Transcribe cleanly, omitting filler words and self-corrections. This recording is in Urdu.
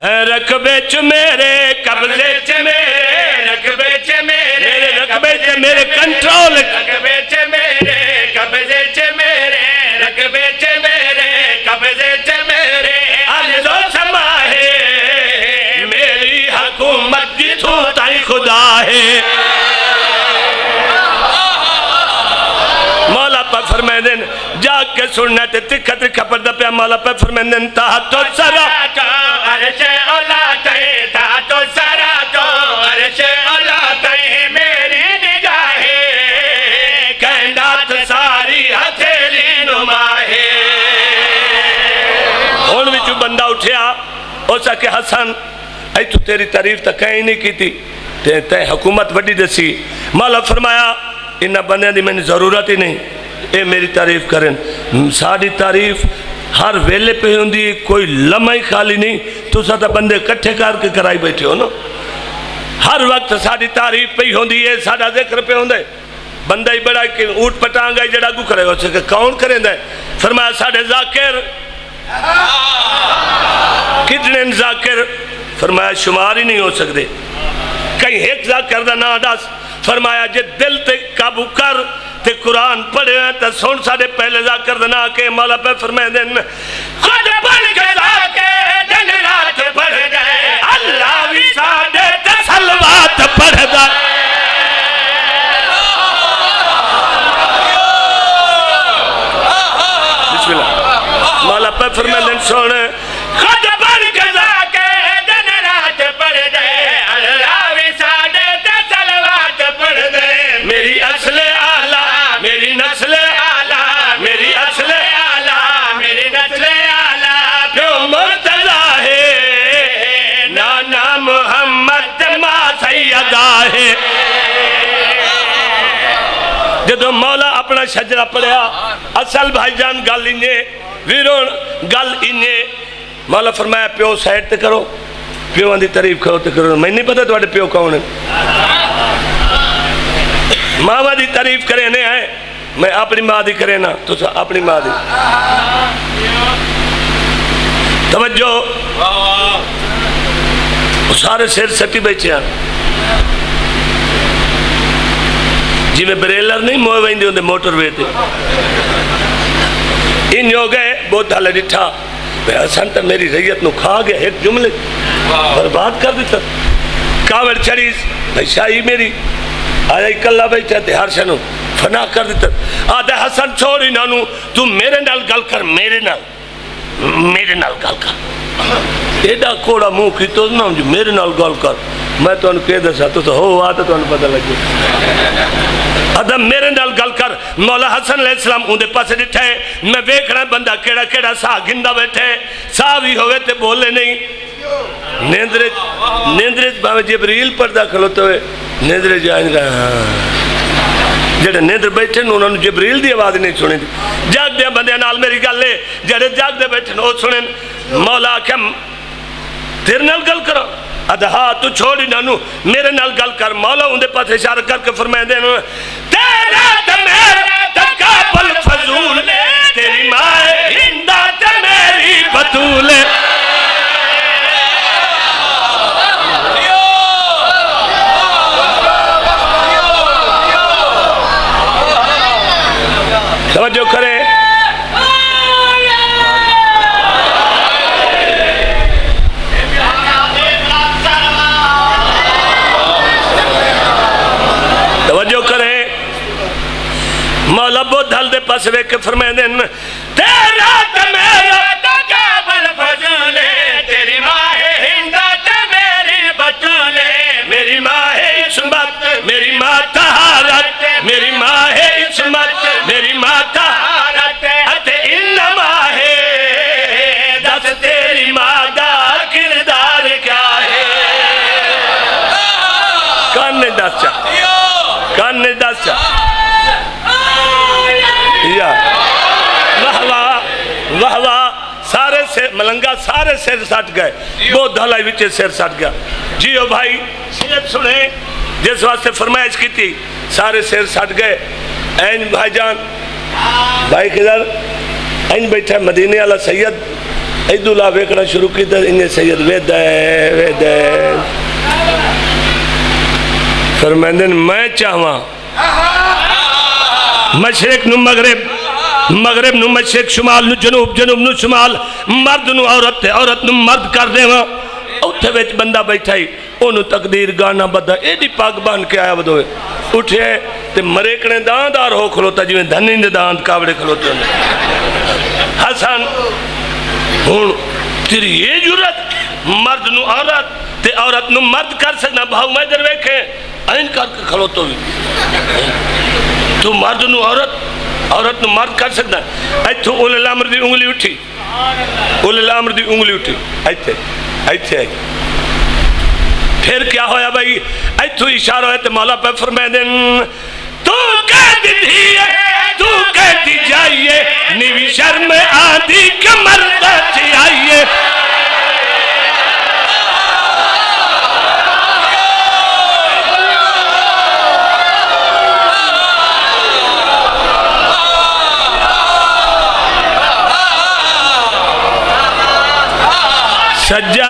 رقبے چ میرے قبضے چ میرے رقبے چ میرے رقبے چ میرے کنٹرول رقبے چ میرے قبضے چ میرے رقبے چ میرے قبضے چ میرے عرض و سما ہے میری حکومت جتھوں تائیں خدا ہے مولا پہ فرمائے دن جا کے سننا تے تکھا تکھا پردہ پہ مولا پہ فرمائے دن تحت و سرا عرش اولادیں تحت و سرا تو عرش اولادیں میری نگاہ کائنات ساری ہتھیلی نما ہے ہون وچو بندہ اٹھیا ہو سکے حسن اے تو تیری تعریف تک کہیں نہیں کی تھی تے حکومت وڈی دسی مولا فرمایا انہا بندے دی میں نے ضرورت ہی نہیں اے میری تعریف کریں ساری تعریف ہر ویلے پہ ہوندی کوئی لمحہ ہی خالی نہیں تو ساتھ بندے کٹھے کر کے کرائی بیٹھے ہو نا ہر وقت ساری تعریف پہ ہوندی ہے سارا ذکر پہ ہوندے بندہ ہی بڑا کہ اوٹ پٹانگا ہی جڑا گو کرے گا اسے کہ کون کریں دے فرمایا سارے ذاکر کتنے ذاکر فرمایا شمار ہی نہیں ہو سکتے کہیں ایک ذاکر دا نا دس فرمایا جے دل تے قابو کر تے قرآن پڑھے ہیں تے سن ساڑے پہلے ذاکر دنا کے مولا پہ فرمائے دن خود پڑھ کے ذاکر دن رات پڑھ گئے اللہ بھی ساڑے تے سلوات پڑھ گئے بسم اللہ مولا پہ فرمائے دن سونے خود پڑھ کے ذاکر دن رات پڑھ گئے اللہ بھی ساڑے تے سلوات پڑھ گئے میری اصل میری نسل آلہ میری اصل آلہ میری نسل آلہ پیو مرتضی ہے نانا محمد ماں سیدہ ہے جدو مولا اپنا شجرہ پڑھیا اصل بھائی جان گل انہیں ویرون گل انہیں مولا فرمایا پیو سائٹ تے کرو پیو اندھی تعریف کرو تے کرو میں نہیں پتا تو پیو کون ہے ماں دی تعریف کرے نہیں ہے میں اپنی ماں دی کرے نا تو اپنی ماں دی توجہ سارے سیر سٹی بیچے ہیں جی میں بریلر نہیں موہ ویندے ہوندے موٹر ویتے ان ہو گئے بہت حالہ ڈٹھا میں حسن تا میری ریت نو کھا گیا ایک جملے برباد کر دیتا کاوڑ چڑیز بھائی شاہی میری آیا اکلہ بیٹھا تے ہر شنو فنا کر دیتا آدھے حسن چھوڑی نانو تو میرے نال گل کر میرے نال گل کر ایڈا کوڑا منہ کی تو نہ جو میرے نال گل کر میں تو انہوں کہہ دسا تو ہو آتا تو انہوں پتہ لگے آدھے میرے نال گل کر مولا حسن علیہ السلام اندھے پاسے ڈٹھے میں بیکھنا بندہ کیڑا کیڑا سا گندہ بیٹھے سا بھی ہوئے تے بولے نہیں نیندرج باوے جبریل پر داخل ہوتے ہوئے نیندرج آئیں گا جڑے نیندر بیٹھے انہوں نے جبریل دی آواز نہیں سنی دی جاگ دیا بندے نال میری گل لے جڑے جاگ دے بیٹھے وہ سنیں مولا کم تیرے نال گل کرو ادھا تو چھوڑی نانو میرے نال گل کر مولا اندے پاس اشارہ کر کے فرمائے دے تیرا تمیرا تقابل فضول تیری ماں ہندہ تمیری بطول توجہ کریں توجہ کریں مولا بہت حل دے پاس وے کے فرمائے دن تیرا تمیرا تقابل فضول تیری ماں ہندہ تمیری بطول میری ماں عصمت میری ماں طہارت میری ماں عصمت میری ماں طہارت اتے انما ہے دس تیری ماں دا کردار کیا ہے کان نے دس چاہ کان نے دس چاہ یا واہ واہ سارے سے ملنگا سارے سیر سٹ گئے بہت دھلائی وچے سیر سٹ گیا جیو بھائی سیرت سنیں جس واسطے فرمائش کی تھی سارے سیر سٹ گئے این بھائی جان بھائی کدھر این بیٹھا مدینے والا سید عیداللہ ویکنا شروع کی تو انہیں سید وید فرمیندن میں چاہواں مشرق نو مغرب نو مشرق، شمال نو جنوب، جنوب نو شمال، مرد نو عورت تے عورت نو مرد کر دے وہاں اتھے ویچ بندہ بیٹھا ہی انہوں تقدیر گانا بدھا ایڈی پاک بان کے آیا بدھوئے اٹھے تے مریکنے داندار ہو کھلوتا جویں دھنین دے داند کابڑے کھلوتے ہیں حسن ہون تیری یہ جرت مرد نو عورت تے عورت نو مرد کر سکنا بھاؤ میں در ویکھیں این کر کے کھلوتو بھی تو مرد نو عورت نو مرد کر سکنا ایتھو اولی الامر دی انگلی اٹھی اولی الامر دی انگلی اٹھی ایتھے آئی پھر کیا ہویا بھائی ایتھو اشارہ ہوئے تو مولا پہ فرمائے دن تو کہتی دھیئے تو کہتی جائیے نیوی شرم آدھی کمر دچی آئیے سجا